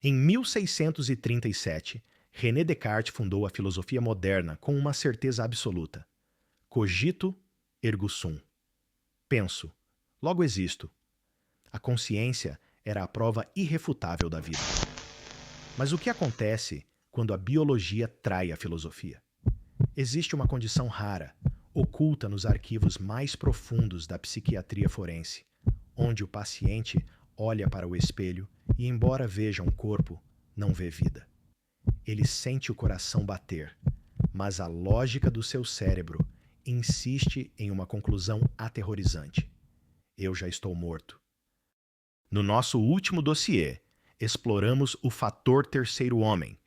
Em 1637, René Descartes fundou a filosofia moderna com uma certeza absoluta. Cogito, ergo sum. Penso, logo existo. A consciência era a prova irrefutável da vida. Mas o que acontece quando a biologia trai a filosofia? Existe uma condição rara, oculta nos arquivos mais profundos da psiquiatria forense, onde o paciente olha para o espelho e, embora veja um corpo, não vê vida. Ele sente o coração bater, mas a lógica do seu cérebro insiste em uma conclusão aterrorizante. Eu já estou morto. No nosso último dossiê, exploramos o fator terceiro homem,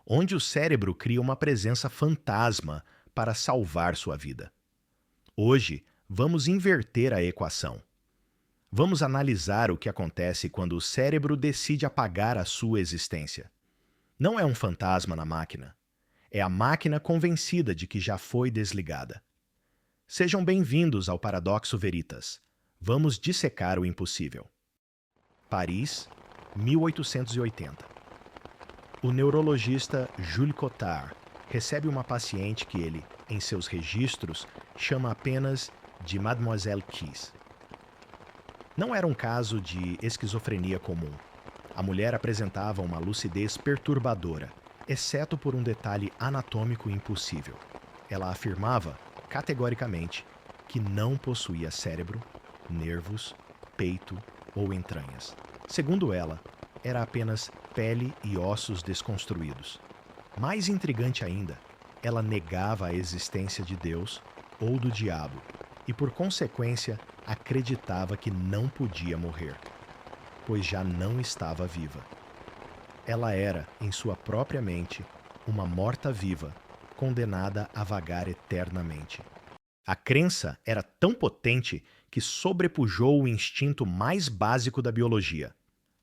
onde o cérebro cria uma presença fantasma para salvar sua vida. Hoje, vamos inverter a equação. Vamos analisar o que acontece quando o cérebro decide apagar a sua existência. Não é um fantasma na máquina. É a máquina convencida de que já foi desligada. Sejam bem-vindos ao Paradoxo Veritas. Vamos dissecar o impossível. Paris, 1880. O neurologista Jules Cotard recebe uma paciente que ele, em seus registros, chama apenas de Mademoiselle Kiss. Não era um caso de esquizofrenia comum. A mulher apresentava uma lucidez perturbadora, exceto por um detalhe anatômico impossível. Ela afirmava, categoricamente, que não possuía cérebro, nervos, peito ou entranhas. Segundo ela, era apenas pele e ossos desconstruídos. Mais intrigante ainda, ela negava a existência de Deus ou do diabo e, por consequência, acreditava que não podia morrer, pois já não estava viva. Ela era, em sua própria mente, uma morta-viva, condenada a vagar eternamente. A crença era tão potente que sobrepujou o instinto mais básico da biologia,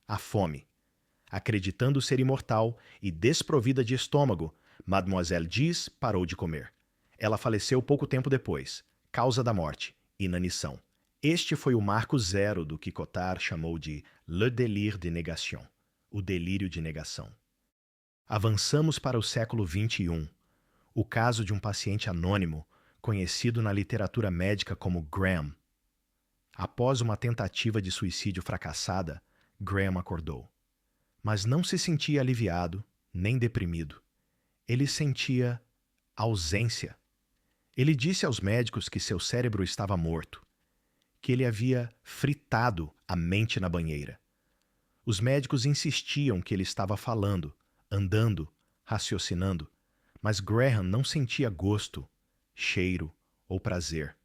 a fome. Acreditando ser imortal e desprovida de estômago, Mademoiselle Diz parou de comer. Ela faleceu pouco tempo depois, causa da morte, inanição. Este foi o marco zero do que Cotard chamou de le délire de négation, o delírio de negação. Avançamos para o século XXI, o caso de um paciente anônimo, conhecido na literatura médica como Graham. Após uma tentativa de suicídio fracassada, Graham acordou. Mas não se sentia aliviado, nem deprimido. Ele sentia ausência. Ele disse aos médicos que seu cérebro estava morto, que ele havia fritado a mente na banheira. Os médicos insistiam que ele estava falando, andando, raciocinando, mas Graham não sentia gosto, cheiro ou prazer.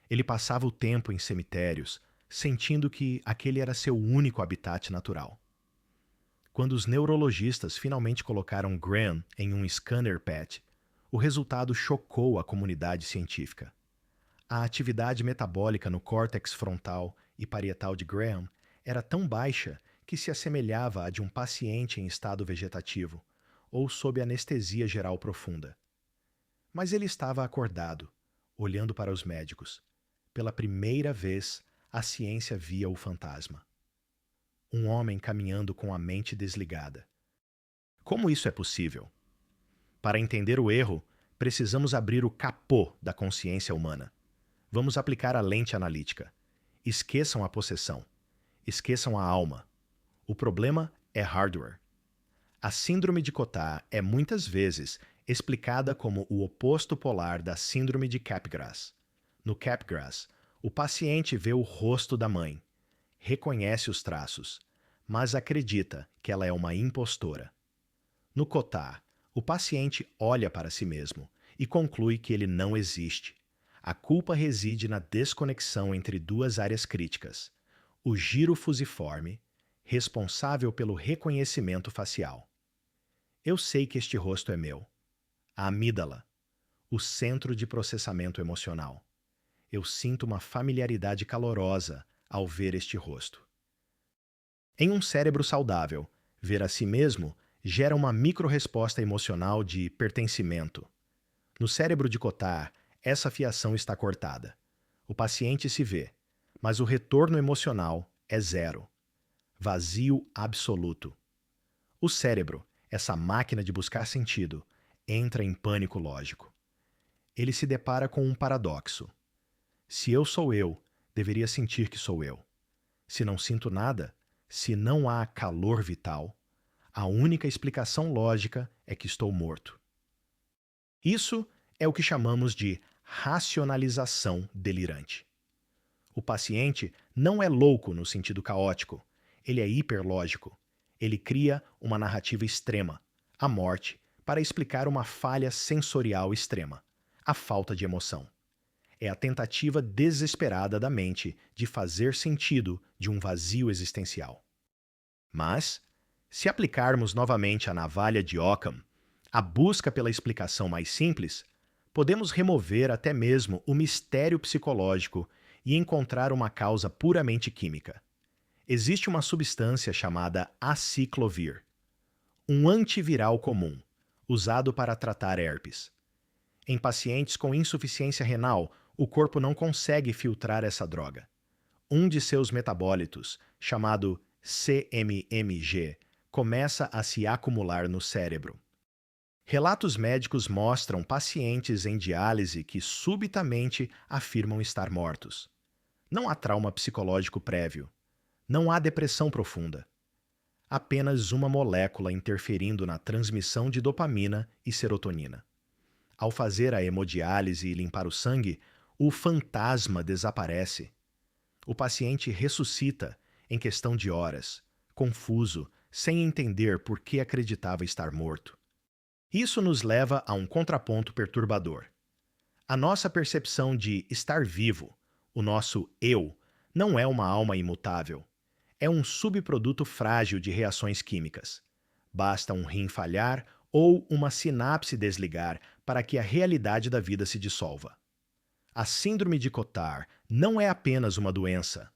Ele passava o tempo em cemitérios, sentindo que aquele era seu único habitat natural. Quando os neurologistas finalmente colocaram Graham em um scanner PET, o resultado chocou a comunidade científica. A atividade metabólica no córtex frontal e parietal de Graham era tão baixa que se assemelhava à de um paciente em estado vegetativo ou sob anestesia geral profunda. Mas ele estava acordado, olhando para os médicos. Pela primeira vez, a ciência via o fantasma. Um homem caminhando com a mente desligada. Como isso é possível? Para entender o erro, precisamos abrir o capô da consciência humana. Vamos aplicar a lente analítica. Esqueçam a possessão. Esqueçam a alma. O problema é hardware. A síndrome de Cotard é muitas vezes explicada como o oposto polar da síndrome de Capgras. No Capgras, o paciente vê o rosto da mãe, reconhece os traços, mas acredita que ela é uma impostora. No Cotard, o paciente olha para si mesmo e conclui que ele não existe. A culpa reside na desconexão entre duas áreas críticas: o giro fusiforme, responsável pelo reconhecimento facial. Eu sei que este rosto é meu. A amígdala, o centro de processamento emocional. Eu sinto uma familiaridade calorosa ao ver este rosto. Em um cérebro saudável, ver a si mesmo gera uma micro-resposta emocional de pertencimento. No cérebro de Cotard, essa fiação está cortada. O paciente se vê, mas o retorno emocional é zero. Vazio absoluto. O cérebro, essa máquina de buscar sentido, entra em pânico lógico. Ele se depara com um paradoxo. Se eu sou eu, deveria sentir que sou eu. Se não sinto nada, se não há calor vital, a única explicação lógica é que estou morto. Isso é o que chamamos de racionalização delirante. O paciente não é louco no sentido caótico, ele é hiperlógico. Ele cria uma narrativa extrema, a morte, para explicar uma falha sensorial extrema, a falta de emoção. É a tentativa desesperada da mente de fazer sentido de um vazio existencial. Mas, se aplicarmos novamente a navalha de Occam, a busca pela explicação mais simples, podemos remover até mesmo o mistério psicológico e encontrar uma causa puramente química. Existe uma substância chamada aciclovir, um antiviral comum, usado para tratar herpes. Em pacientes com insuficiência renal, o corpo não consegue filtrar essa droga. Um de seus metabólitos, chamado CMMG, começa a se acumular no cérebro. Relatos médicos mostram pacientes em diálise que subitamente afirmam estar mortos. Não há trauma psicológico prévio. Não há depressão profunda. Apenas uma molécula interferindo na transmissão de dopamina e serotonina. Ao fazer a hemodiálise e limpar o sangue, o fantasma desaparece. O paciente ressuscita em questão de horas, confuso, sem entender por que acreditava estar morto. Isso nos leva a um contraponto perturbador. A nossa percepção de estar vivo, o nosso eu, não é uma alma imutável. É um subproduto frágil de reações químicas. Basta um rim falhar ou uma sinapse desligar para que a realidade da vida se dissolva. A síndrome de Cotard não é apenas uma doença.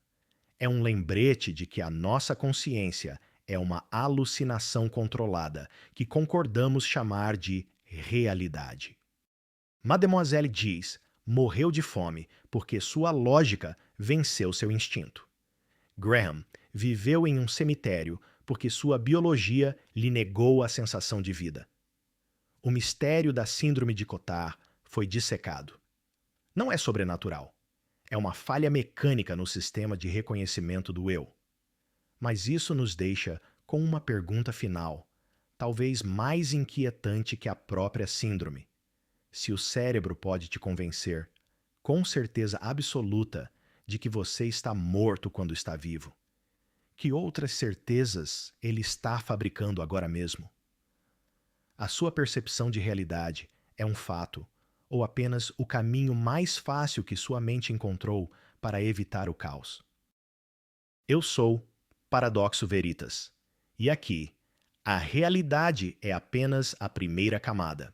É um lembrete de que a nossa consciência é uma alucinação controlada que concordamos chamar de realidade. Mademoiselle diz, morreu de fome porque sua lógica venceu seu instinto. Graham viveu em um cemitério porque sua biologia lhe negou a sensação de vida. O mistério da síndrome de Cotard foi dissecado. Não é sobrenatural. É uma falha mecânica no sistema de reconhecimento do eu. Mas isso nos deixa com uma pergunta final, talvez mais inquietante que a própria síndrome. Se o cérebro pode te convencer, com certeza absoluta, de que você está morto quando está vivo, que outras certezas ele está fabricando agora mesmo? A sua percepção de realidade é um fato, ou apenas o caminho mais fácil que sua mente encontrou para evitar o caos? Eu sou Paradoxo Veritas, e aqui, a realidade é apenas a primeira camada.